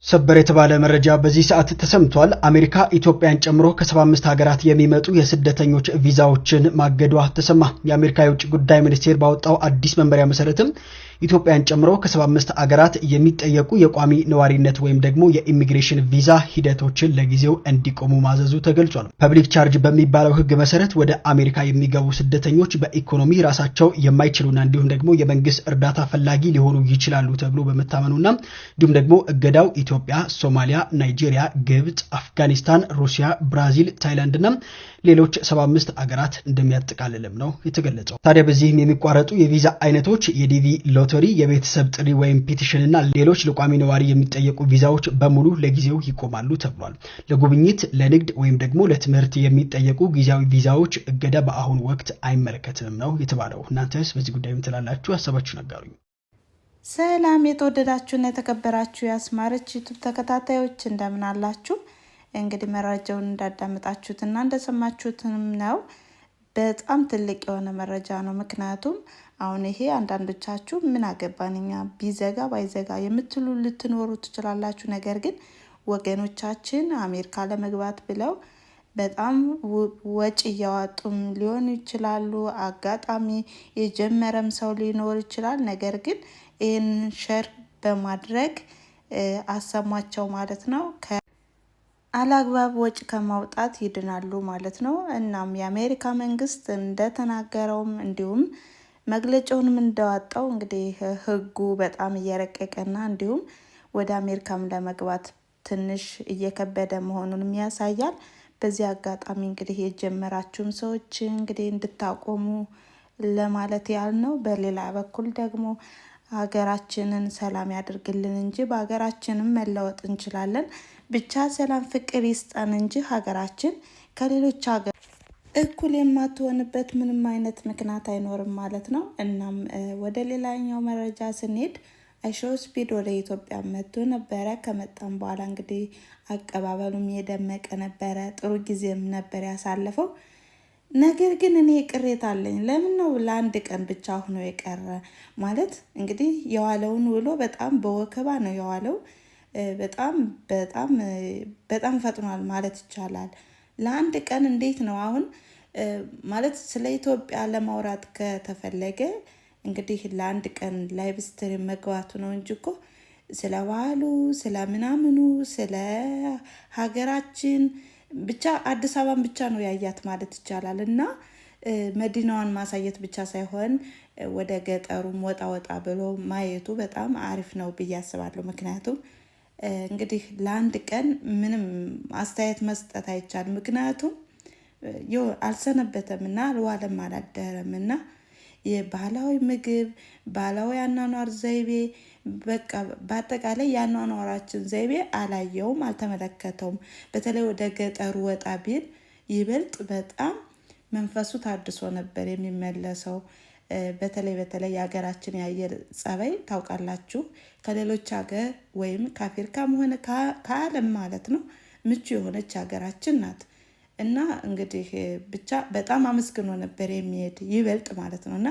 ሰበር የተባለ መረጃ በዚህ ሰዓት ተሰምቷል። አሜሪካ ኢትዮጵያን ጨምሮ ከ75 ሀገራት የሚመጡ የስደተኞች ቪዛዎችን ማገዷ ተሰማ። የአሜሪካ የውጭ ጉዳይ ሚኒስቴር ባወጣው አዲስ መመሪያ መሰረትም ኢትዮጵያን ጨምሮ ከ75 ሀገራት የሚጠየቁ የቋሚ ነዋሪነት ወይም ደግሞ የኢሚግሬሽን ቪዛ ሂደቶችን ለጊዜው እንዲቆሙ ማዘዙ ተገልጿል። ፐብሊክ ቻርጅ በሚባለው ህግ መሰረት ወደ አሜሪካ የሚገቡ ስደተኞች በኢኮኖሚ ራሳቸው የማይችሉና እንዲሁም ደግሞ የመንግስት እርዳታ ፈላጊ ሊሆኑ ይችላሉ ተብሎ በመታመኑና እንዲሁም ደግሞ እገዳው ኢትዮጵያ፣ ሶማሊያ፣ ናይጄሪያ፣ ግብጽ፣ አፍጋኒስታን፣ ሩሲያ፣ ብራዚል፣ ታይላንድና ሌሎች 75 ሀገራት እንደሚያጠቃልልም ነው የተገለጸው። ታዲያ በዚህም የሚቋረጡ የቪዛ አይነቶች የዲቪ ሎተሪ፣ የቤተሰብ ጥሪ ወይም ፔቲሽን እና ሌሎች ለቋሚ ነዋሪ የሚጠየቁ ቪዛዎች በሙሉ ለጊዜው ይቆማሉ ተብሏል። ለጉብኝት፣ ለንግድ ወይም ደግሞ ለትምህርት የሚጠየቁ ጊዜያዊ ቪዛዎች እገዳ በአሁኑ ወቅት አይመለከትም ነው የተባለው። እናንተስ በዚህ ጉዳይ ምን ትላላችሁ? ሀሳባችሁ ነጋሩኝ። ሰላም የተወደዳችሁና የተከበራችሁ የአስማረች ዩቲዩብ ተከታታዮች እንደምን አላችሁ? እንግዲህ መረጃውን እንዳዳመጣችሁትና እንደሰማችሁትም ነው። በጣም ትልቅ የሆነ መረጃ ነው። ምክንያቱም አሁን ይሄ አንዳንዶቻችሁ ምን አገባንኛ ቢዘጋ ባይዘጋ የምትሉ ልትኖሩ ትችላላችሁ። ነገር ግን ወገኖቻችን አሜሪካ ለመግባት ብለው በጣም ወጪ እያወጡም ሊሆን ይችላሉ። አጋጣሚ የጀመረም ሰው ሊኖር ይችላል። ነገር ግን ይህን ሸር በማድረግ አሰሟቸው ማለት ነው። አላግባብ ወጪ ከማውጣት ይድናሉ ማለት ነው። እናም የአሜሪካ መንግስት እንደተናገረውም እንዲሁም መግለጫውንም እንዳወጣው እንግዲህ ህጉ በጣም እየረቀቀና እንዲሁም ወደ አሜሪካም ለመግባት ትንሽ እየከበደ መሆኑንም ያሳያል። በዚህ አጋጣሚ እንግዲህ የጀመራችሁም ሰዎች እንግዲህ እንድታቆሙ ለማለት ያህል ነው። በሌላ በኩል ደግሞ ሀገራችንን ሰላም ያድርግልን እንጂ በሀገራችንም መለወጥ እንችላለን። ብቻ ሰላም ፍቅር ይስጠን እንጂ ሀገራችን ከሌሎች ሀገር እኩል የማትሆንበት ምንም አይነት ምክንያት አይኖርም ማለት ነው። እናም ወደ ሌላኛው መረጃ ስንሄድ አይሾውስፒድ ወደ ኢትዮጵያ መጥቶ ነበረ። ከመጣም በኋላ እንግዲህ አቀባበሉም የደመቀ ነበረ። ጥሩ ጊዜም ነበር ያሳለፈው። ነገር ግን እኔ ቅሬታ አለኝ። ለምን ነው ለአንድ ቀን ብቻ ሆኖ የቀረ? ማለት እንግዲህ የዋለውን ውሎ በጣም በወከባ ነው የዋለው። በጣም ፈጥኗል ማለት ይቻላል። ለአንድ ቀን እንዴት ነው አሁን ማለት ስለ ኢትዮጵያ ለማውራት ከተፈለገ እንግዲህ ለአንድ ቀን ላይቭ ስትሪም መግባቱ ነው እንጂ እኮ ስለ ባህሉ፣ ስለ ምናምኑ፣ ስለ ሀገራችን ብቻ አዲስ አበባን ብቻ ነው ያያት ማለት ይቻላል። እና መዲናዋን ማሳየት ብቻ ሳይሆን ወደ ገጠሩም ወጣ ወጣ ብሎ ማየቱ በጣም አሪፍ ነው ብዬ አስባለሁ። ምክንያቱም እንግዲህ ለአንድ ቀን ምንም አስተያየት መስጠት አይቻልም። ምክንያቱም አልሰነበተም እና አልዋለም አላደረም እና የባህላዊ ምግብ፣ ባህላዊ አኗኗር ዘይቤ በቃ በአጠቃላይ የአኗኗራችን ዘይቤ አላየውም፣ አልተመለከተውም። በተለይ ወደ ገጠሩ ወጣ ቢል ይበልጥ በጣም መንፈሱ ታድሶ ነበር የሚመለሰው። በተለይ የሀገራችን የአየር ጸባይ ታውቃላችሁ፣ ከሌሎች ሀገር ወይም ከአፍሪካም ሆነ ከዓለም ማለት ነው ምቹ የሆነች ሀገራችን ናት። እና እንግዲህ ብቻ በጣም አመስግኖ ነበር የሚሄድ ይበልጥ ማለት ነው። እና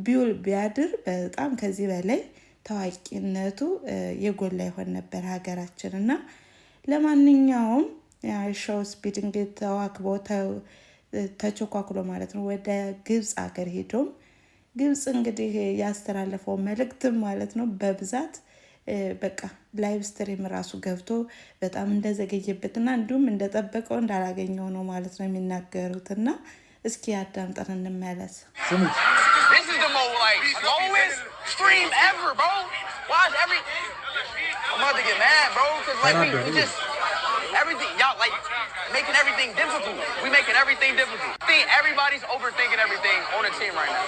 ቢውል ቢያድር በጣም ከዚህ በላይ ታዋቂነቱ የጎላ ይሆን ነበር ሀገራችን። እና ለማንኛውም አይሾውስፒድ እንግዲህ ተዋክቦ ተቸኳክሎ ማለት ነው ወደ ግብጽ ሀገር ሄዶም ግብጽ እንግዲህ ያስተላለፈው መልእክትም ማለት ነው በብዛት በቃ ላይቭ ስትሪም ራሱ ገብቶ በጣም እንደዘገየበትና እንዲሁም እንደጠበቀው እንዳላገኘው ነው ማለት ነው የሚናገሩት። እና እስኪ አዳምጠን እንመለስ። Everything, y'all like making everything difficult. We making everything difficult. I think everybody's overthinking everything on the team right now.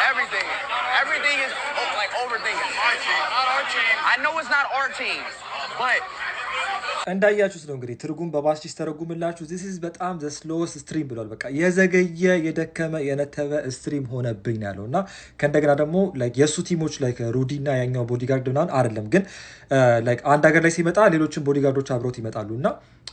Everything is like overthinking. Our team, not our team. I know it's not our team, but እንዳያችሁት ነው እንግዲህ ትርጉም በባስቲስ ተረጉምላችሁ this is በጣም the slowest stream ብሏል። በቃ የዘገየ የደከመ የነተበ ስትሪም ሆነብኝ ያለውና ከእንደገና ደግሞ ላይክ የሱ ቲሞች ላይክ ሩዲና ያኛው ቦዲጋርድ ምናምን አይደለም ግን ላይክ አንድ ሀገር ላይ ሲመጣ ሌሎችን ቦዲጋርዶች አብሮት ይመጣሉና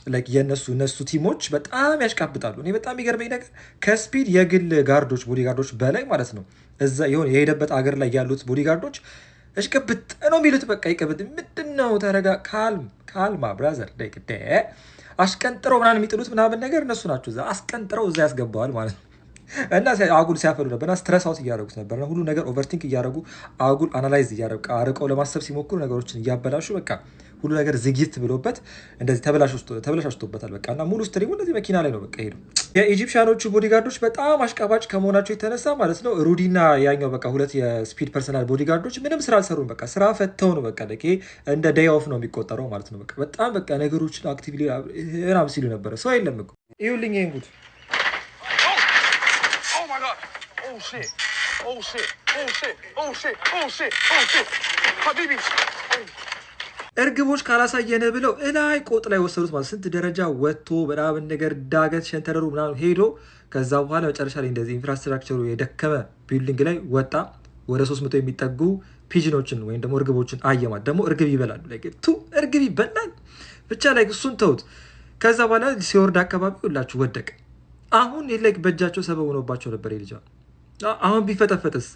ላይክ የነሱ ቲሞች በጣም ያሽቃብጣሉ። እኔ በጣም የሚገርመኝ ነገር ከስፒድ የግል ጋርዶች ቦዲጋርዶች በላይ ማለት ነው እዛ የሆነ የሄደበት ሀገር ላይ ያሉት ቦዲጋርዶች እሽቅብጥ ነው የሚሉት። በቃ ይቅብጥ ምንድነው? ተረጋ ካልማ ብራዘር ደቅደ አሽቀንጥረው ምናምን የሚጥሉት ምናምን ነገር እነሱ ናቸው። እዛ አስቀንጥረው እዛ ያስገባዋል ማለት ነው። እና አጉል ሲያፈሉ ነበርና ስትረስ አውት እያደረጉት ነበር። ሁሉ ነገር ኦቨርቲንክ እያደረጉ አጉል አናላይዝ እያደረጉ አርቀው ለማሰብ ሲሞክሩ ነገሮችን እያበላሹ በቃ ሁሉ ነገር ዝግይት ብሎበት እንደዚህ ተበላሽቶበታል። በቃ እና ሙሉ ስትሪሙ እንደዚህ መኪና ላይ ነው በቃ ሄዱ። የኢጂፕሽያኖቹ ቦዲጋርዶች በጣም አሽቃባጭ ከመሆናቸው የተነሳ ማለት ነው ሩዲና ያኛው በቃ ሁለት የስፒድ ፐርሰናል ቦዲጋርዶች ምንም ስራ አልሰሩም። በቃ ስራ ፈተው ነው በቃ እንደ ዴይ ኦፍ ነው የሚቆጠረው ማለት ነው። በቃ በጣም በቃ ነገሮችን አክቲቭሊ ምናምን ሲሉ ነበረ። ሰው የለም እኮ ይኸውልኝ ይሄን ጉድ እርግቦች ካላሳየነ ብለው እላይ ቆጥ ላይ ወሰዱት ማለት ስንት ደረጃ ወጥቶ ምናምን ነገር ዳገት ሸንተረሩ ምናምን ሄዶ ከዛ በኋላ መጨረሻ ላይ እንደዚህ ኢንፍራስትራክቸሩ የደከመ ቢልዲንግ ላይ ወጣ። ወደ 300 የሚጠጉ ፒጅኖችን ወይም ደግሞ እርግቦችን አየማት። ደግሞ እርግብ ይበላሉ። እርግብ ይበላል ብቻ ላይ እሱን ተውት። ከዛ በኋላ ሲወርድ አካባቢ ሁላችሁ ወደቀ። አሁን ላይ በእጃቸው ሰበብ ሆኖባቸው ነበር ልጅ። አሁን ቢፈጠፈጥስ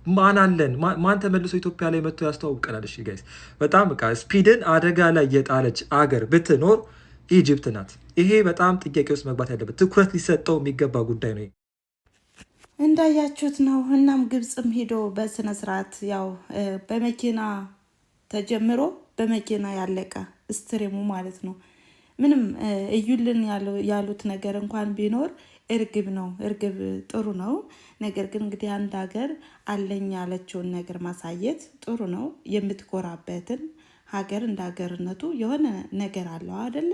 ማን አለን? ማን ተመልሶ ኢትዮጵያ ላይ መጥቶ ያስተዋውቀናል? እሺ ጋይስ በጣም በቃ ስፒድን አደጋ ላይ የጣለች አገር ብትኖር ኢጅፕት ናት። ይሄ በጣም ጥያቄ ውስጥ መግባት ያለበት ትኩረት ሊሰጠው የሚገባ ጉዳይ ነው። እንዳያችሁት ነው። እናም ግብፅም ሄዶ በስነ ስርዓት ያው በመኪና ተጀምሮ በመኪና ያለቀ ስትሪሙ ማለት ነው። ምንም እዩልን ያሉት ነገር እንኳን ቢኖር እርግብ ነው። እርግብ ጥሩ ነው። ነገር ግን እንግዲህ አንድ ሀገር አለኝ ያለችውን ነገር ማሳየት ጥሩ ነው። የምትኮራበትን ሀገር እንደ ሀገርነቱ የሆነ ነገር አለው አይደለ?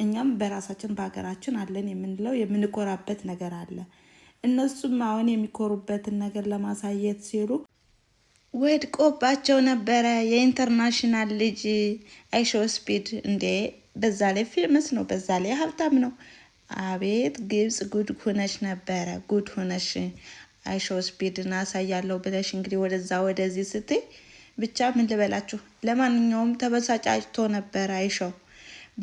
እኛም በራሳችን በሀገራችን አለን የምንለው የምንኮራበት ነገር አለ። እነሱም አሁን የሚኮሩበትን ነገር ለማሳየት ሲሉ ወድቆባቸው ነበረ። የኢንተርናሽናል ልጅ አይሾ ስፒድ እንዴ! በዛ ላይ ፌመስ ነው፣ በዛ ላይ ሀብታም ነው። አቤት ግብፅ ጉድ ሁነሽ ነበረ። ጉድ ሁነሽ አይሾ ስፒድን አሳያለሁ ብለሽ እንግዲህ ወደዛ ወደዚህ ስትይ ብቻ ምን ልበላችሁ። ለማንኛውም ተበሳጫጭቶ ነበረ አይሾ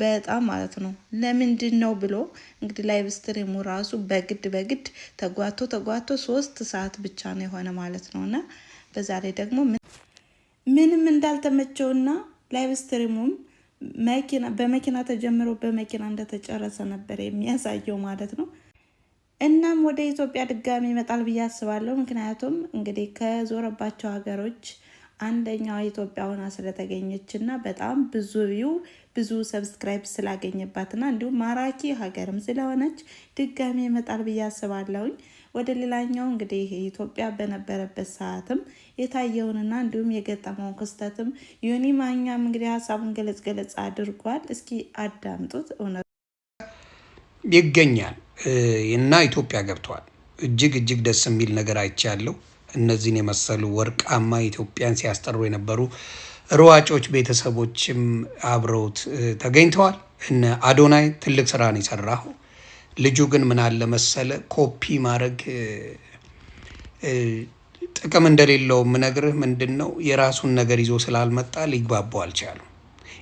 በጣም ማለት ነው። ለምንድን ነው ብሎ እንግዲህ ላይቭ ስትሪሙ ራሱ በግድ ተጓቶ 3 ሰዓት ብቻ ነው የሆነ ማለት ነው። እና በዛ ላይ ደግሞ ምንም እንዳልተመቸውና ላይቭ ስትሪሙም በመኪና ተጀምሮ በመኪና እንደተጨረሰ ነበር የሚያሳየው ማለት ነው። እናም ወደ ኢትዮጵያ ድጋሚ ይመጣል ብዬ አስባለሁ። ምክንያቱም እንግዲህ ከዞረባቸው ሀገሮች አንደኛዋ ኢትዮጵያ ሆና ስለተገኘች እና በጣም ብዙ ሰብስክራይብ ስላገኘባትና እንዲሁም ማራኪ ሀገርም ስለሆነች ድጋሚ ይመጣል ብዬ አስባለሁኝ። ወደ ሌላኛው እንግዲህ ኢትዮጵያ በነበረበት ሰዓትም የታየውንና እንዲሁም የገጠመውን ክስተትም ዮኒ ማኛም እንግዲህ ሀሳቡን ገለጽ አድርጓል። እስኪ አዳምጡት። እውነት ይገኛል እና ኢትዮጵያ ገብቷል። እጅግ ደስ የሚል ነገር አይቻለሁ። እነዚህን የመሰሉ ወርቃማ ኢትዮጵያን ሲያስጠሩ የነበሩ ሯጮች ቤተሰቦችም አብረውት ተገኝተዋል። እነ አዶናይ ትልቅ ስራ ነው የሰራው። ልጁ ግን ምን አለ መሰለ ኮፒ ማድረግ ጥቅም እንደሌለው ምነግርህ ምንድነው የራሱን ነገር ይዞ ስላልመጣ ሊግባባው አልቻሉ።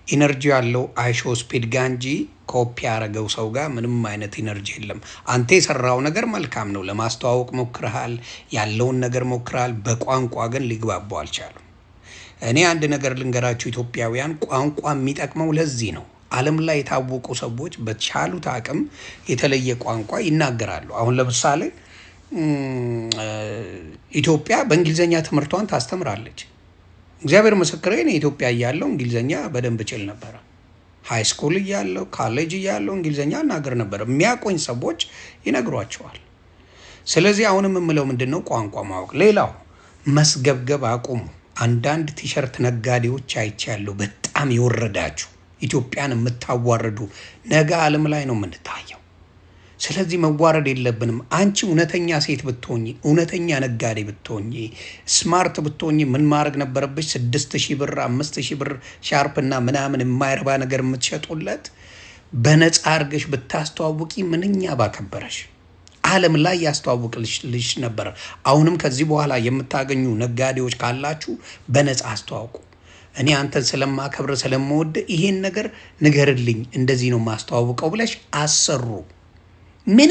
ኢነርጂ ያለው አይሾ ስፒድ ጋር እንጂ ኮፒ ያረገው ሰው ጋር ምንም አይነት ኢነርጂ የለም። አንተ የሰራው ነገር መልካም ነው፣ ለማስተዋወቅ ሞክረሃል፣ ያለውን ነገር ሞክረሃል። በቋንቋ ግን ሊግባባው አልቻሉም። እኔ አንድ ነገር ልንገራችሁ፣ ኢትዮጵያውያን ቋንቋ የሚጠቅመው ለዚህ ነው። ዓለም ላይ የታወቁ ሰዎች በቻሉት አቅም የተለየ ቋንቋ ይናገራሉ። አሁን ለምሳሌ ኢትዮጵያ በእንግሊዘኛ ትምህርቷን ታስተምራለች። እግዚአብሔር ምስክሬ ነው። ኢትዮጵያ እያለሁ እንግሊዘኛ በደንብ እችል ነበር። ሃይ ስኩል እያለሁ ካሌጅ እያለሁ እንግሊዘኛ እናገር ነበር። የሚያቆኝ ሰዎች ይነግሯቸዋል። ስለዚህ አሁንም የምለው ምንድነው ቋንቋ ማወቅ። ሌላው መስገብገብ አቁሙ። አንዳንድ ቲሸርት ነጋዴዎች አይቻለሁ፣ በጣም የወረዳችሁ ኢትዮጵያን የምታዋርዱ። ነገ ዓለም ላይ ነው የምንታየው። ስለዚህ መዋረድ የለብንም። አንቺ እውነተኛ ሴት ብትሆኚ፣ እውነተኛ ነጋዴ ብትሆኚ፣ ስማርት ብትሆኚ ምን ማድረግ ነበረብሽ? 6000 ብር 5000 ብር ሻርፕና ምናምን የማይረባ ነገር የምትሸጡለት በነፃ አድርገሽ ብታስተዋውቂ ምንኛ ባከበረሽ። ዓለም ላይ ያስተዋውቅልሽ ነበር። አሁንም ከዚህ በኋላ የምታገኙ ነጋዴዎች ካላችሁ በነፃ አስተዋውቁ። እኔ አንተን ስለማከብር ስለምወድ ይሄን ነገር ንገርልኝ፣ እንደዚህ ነው ማስተዋውቀው ብለሽ አሰሩ። ምን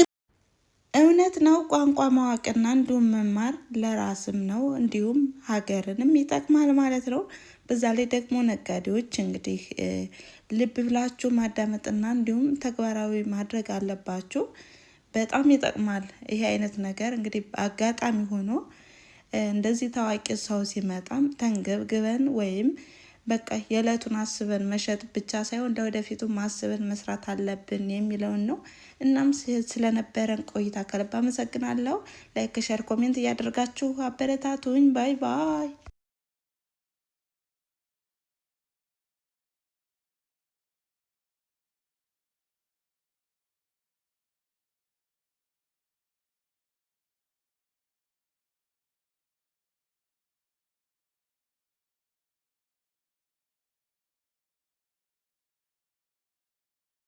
እውነት ነው። ቋንቋ ማወቅና እንዲሁም መማር ለራስም ነው እንዲሁም ሀገርንም ይጠቅማል ማለት ነው። በዛ ላይ ደግሞ ነጋዴዎች እንግዲህ ልብ ብላችሁ ማዳመጥና እንዲሁም ተግባራዊ ማድረግ አለባችሁ። በጣም ይጠቅማል ይሄ አይነት ነገር። እንግዲህ አጋጣሚ ሆኖ እንደዚህ ታዋቂ ሰው ሲመጣም ተንገብግበን ወይም በቃ የዕለቱን አስበን መሸጥ ብቻ ሳይሆን ለወደፊቱ ማስበን መስራት አለብን የሚለውን ነው። እናም ስለነበረን ቆይታ ከልብ አመሰግናለሁ። ላይክ፣ ሸር፣ ኮሜንት እያደረጋችሁ አበረታቱኝ። ባይ ባይ።